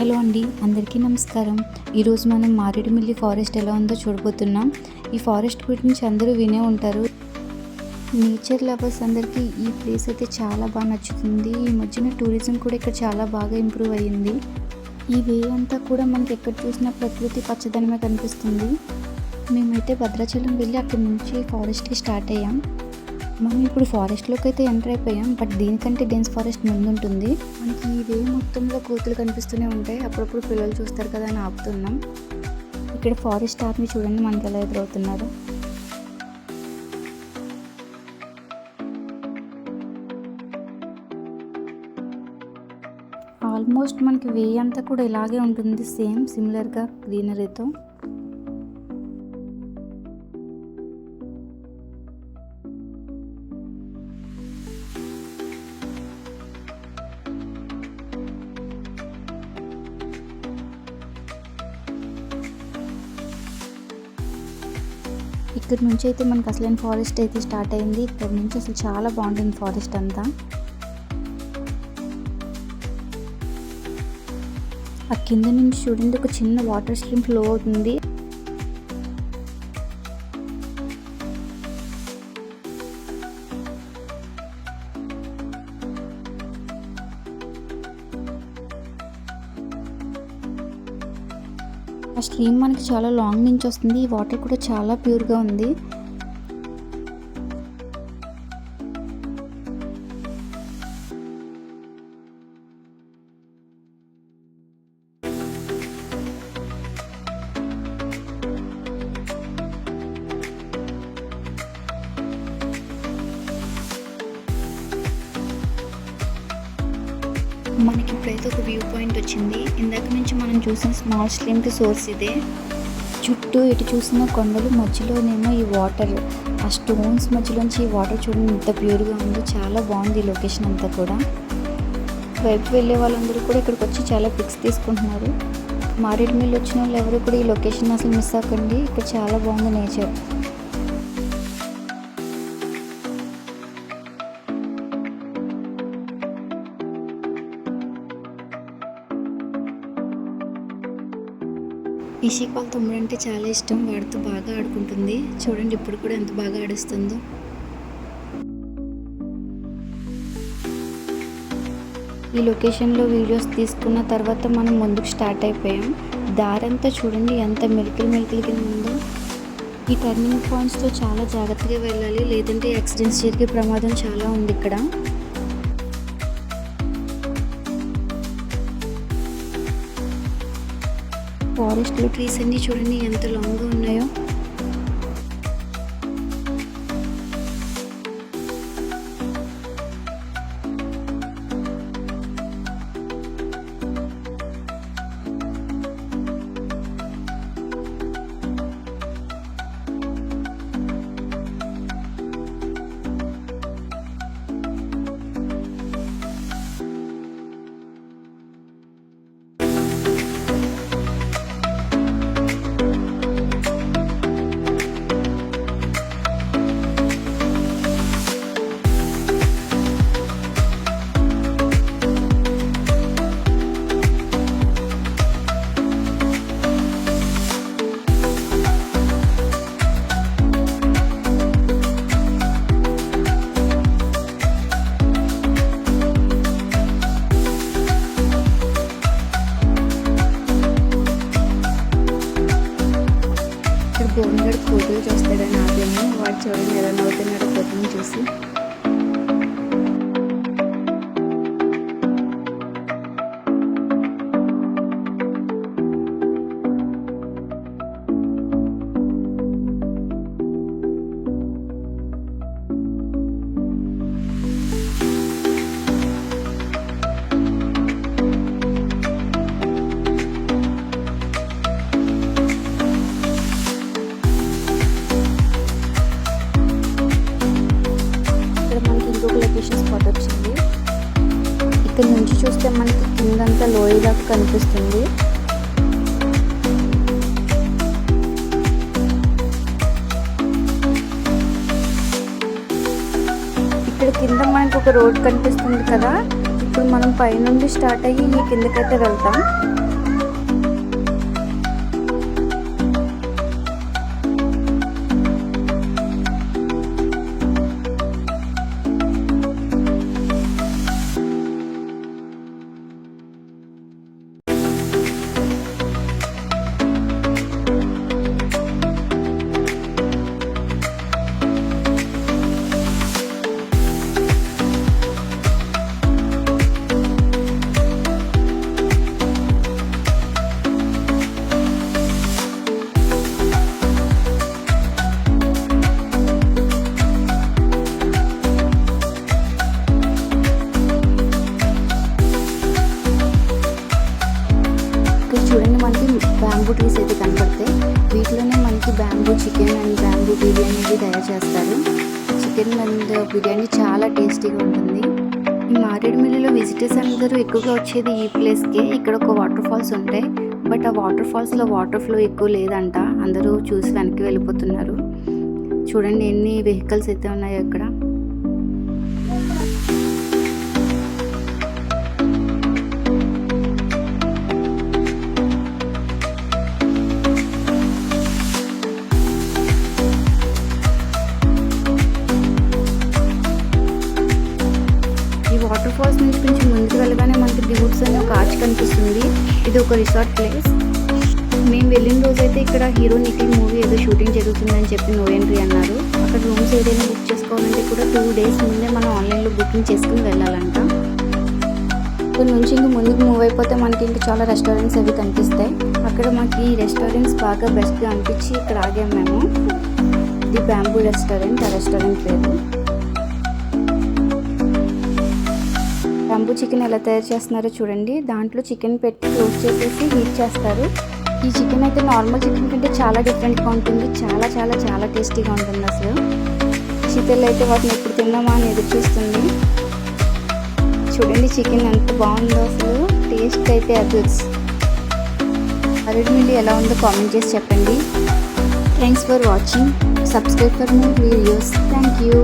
Hello అండి, అందరికీ నమస్కారం. ఈరోజు మనం మారేడుమిల్లి ఫారెస్ట్ ఎలా ఉందో చూడబోతున్నాం. ఈ ఫారెస్ట్ గురించి అందరూ వినే ఉంటారు. నేచర్ లవర్స్ అందరికీ ఈ ప్లేస్ అయితే చాలా బాగా నచ్చుతుంది. ఈ మధ్యన టూరిజం కూడా ఇక్కడ చాలా బాగా ఇంప్రూవ్ అయ్యింది. ఈ వే అంతా కూడా మనకి ఎక్కడ చూసినా ప్రకృతి పచ్చదనమే కనిపిస్తుంది. మేమైతే భద్రాచలం వెళ్ళి అక్కడి నుంచి ఫారెస్ట్కి స్టార్ట్ అయ్యాం. మనం ఇప్పుడు ఫారెస్ట్లోకి అయితే ఎంటర్ అయిపోయాం, బట్ దీనికంటే డెన్స్ ఫారెస్ట్ ముందు ఉంటుంది. మనకి ఈ వే మొత్తంలో కోతులు కనిపిస్తూనే ఉంటాయి. అప్పుడప్పుడు పిల్లలు చూస్తారు కదా అని ఆపుతున్నాం. ఇక్కడ ఫారెస్ట్ ఆర్మీ చూడండి మనకి ఎలా ఎదురవుతున్నారు. ఆల్మోస్ట్ మనకి వే అంతా కూడా ఇలాగే ఉంటుంది, సేమ్ సిమిలర్గా గ్రీనరీతో. ఇక్కడ నుంచి అయితే మనకు అసలైన ఫారెస్ట్ అయితే స్టార్ట్ అయింది. ఇక్కడ నుంచి అసలు చాలా బాగుంటుంది ఫారెస్ట్ అంతా. ఆ కింద నుంచి చూడండి ఒక చిన్న వాటర్ స్ట్రీమ్ ఫ్లో అవుతుంది. ఆ స్ట్రీమ్ మనకి చాలా లాంగ్ నుంచి వస్తుంది. ఈ వాటర్ కూడా చాలా ప్యూర్గా ఉంది. మనకి ఇప్పుడైతే ఒక వ్యూ పాయింట్ వచ్చింది. ఇందాక నుంచి మనం చూసిన స్మాల్ స్ట్రీమ్కి సోర్స్ ఇదే. చుట్టూ ఎటు చూసిన కొండలు, మధ్యలోనేమో ఈ వాటర్, ఆ స్టోన్స్ మధ్యలోంచి ఈ వాటర్ చూడండి ఎంత ప్యూర్గా ఉందో. చాలా బాగుంది ఈ లొకేషన్ అంతా కూడా. వైపు వెళ్ళే వాళ్ళందరూ కూడా ఇక్కడికి వచ్చి చాలా పిక్స్ తీసుకుంటున్నారు. మారేడుమిల్లి వచ్చిన వాళ్ళు ఎవరు కూడా ఈ లొకేషన్ అసలు మిస్ అవ్వకండి. ఇక్కడ చాలా బాగుంది నేచర్. ఇషిక్ వాళ్ళ తమ్ముడు అంటే చాలా ఇష్టం, వాడితో బాగా ఆడుకుంటుంది. చూడండి ఇప్పుడు కూడా ఎంత బాగా ఆడుస్తుందో. ఈ లొకేషన్లో వీడియోస్ తీసుకున్న తర్వాత మనం ముందుకు స్టార్ట్ అయిపోయాం. దారంతా చూడండి ఎంత మెలికలు కింద ఉందో. ఈ టర్నింగ్ పాయింట్స్తో చాలా జాగ్రత్తగా వెళ్ళాలి, లేదంటే యాక్సిడెంట్స్ జరిగే ప్రమాదం చాలా ఉంది ఇక్కడ. ఫారెస్ట్లో ట్రీస్ అన్నీ చూడండి ఎంత లాంగ్గా ఉన్నాయో. గోవిందుడు కోతులు చూస్తాడని ఆపేమో. వాడు చూడండి ఎలా నవ్వుతున్నాడు కోతులను చూసి. స్పాట్ వచ్చింది. ఇక్కడ నుంచి చూస్తే మనకి కిందంతా లోయలాగా కనిపిస్తుంది. ఇక్కడ కింద మనకు ఒక రోడ్ కనిపిస్తుంది కదా, ఇప్పుడు మనం పైనుండి స్టార్ట్ అయ్యి కిందకైతే వెళ్తాం. చూడండి, మనకి బ్యాంబూ ట్రీస్ అయితే కనపడతాయి. వీటిలోనే మనకి bamboo chicken and bamboo biryani తయారు చేస్తారు. చికెన్ అండ్ బిర్యానీ చాలా టేస్టీగా ఉంటుంది. ఈ మారేడుమిల్లిలో విజిటర్స్ అందరూ ఎక్కువగా వచ్చేది ఈ ప్లేస్కే. ఇక్కడ ఒక వాటర్ ఫాల్స్ ఉంటాయి, బట్ ఆ వాటర్ ఫాల్స్లో వాటర్ ఫ్లో ఎక్కువ లేదంట. అందరూ చూసి వెనక్కి వెళ్ళిపోతున్నారు. చూడండి ఎన్ని వెహికల్స్ అయితే ఉన్నాయో ఇక్కడ. వాటర్ ఫాల్స్ నుంచి కొంచెం ముందుకు వెళ్ళగానే మనకి దివుడ్స్ అని ఒక ఆర్చ్ కనిపిస్తుంది. ఇది ఒక రిసార్ట్ ప్లేస్. మేము వెళ్ళిన రోజైతే ఇక్కడ హీరో నిఖిల్ మూవీ ఏదో షూటింగ్ జరుగుతుందని చెప్పి నో ఎంట్రీ అన్నారు. అక్కడ రూమ్స్ ఏదైనా బుక్ చేసుకోవాలంటే కూడా 2 days ముందే మనం ఆన్లైన్లో బుకింగ్ చేసుకుని వెళ్ళాలంట. ఇక్కడ నుంచి ఇంక ముందుకు మూవ్ అయిపోతే మనకి ఇంకా చాలా రెస్టారెంట్స్ అవి కనిపిస్తాయి. అక్కడ మాకు ఈ రెస్టారెంట్స్ బాగా బెస్ట్గా అనిపించి ఇక్కడ ఆగాము మేము. ఇది బ్యాంబూ రెస్టారెంట్, ఆ రెస్టారెంట్ పేరు. బ్యాంబూ చికెన్ ఎలా తయారు చేస్తున్నారో చూడండి. దాంట్లో చికెన్ పెట్టి క్లోజ్ చేసేసి హీట్ చేస్తారు. ఈ చికెన్ అయితే నార్మల్ చికెన్ కంటే చాలా డిఫరెంట్గా ఉంటుంది. చాలా చాలా చాలా టేస్టీగా ఉంటుంది. అసలు చికెన్ అయితే వాటిని ఎప్పుడు తిన్నామా అని ఎదురు చూస్తుంది. చూడండి చికెన్ ఎంత బాగుందో, అసలు టేస్ట్ అయితే అద్భుతం. మారేడుమిల్లి ఎలా ఉందో కామెంట్ చేసి చెప్పండి. Thanks for watching. Subscribe for more videos. Thank you.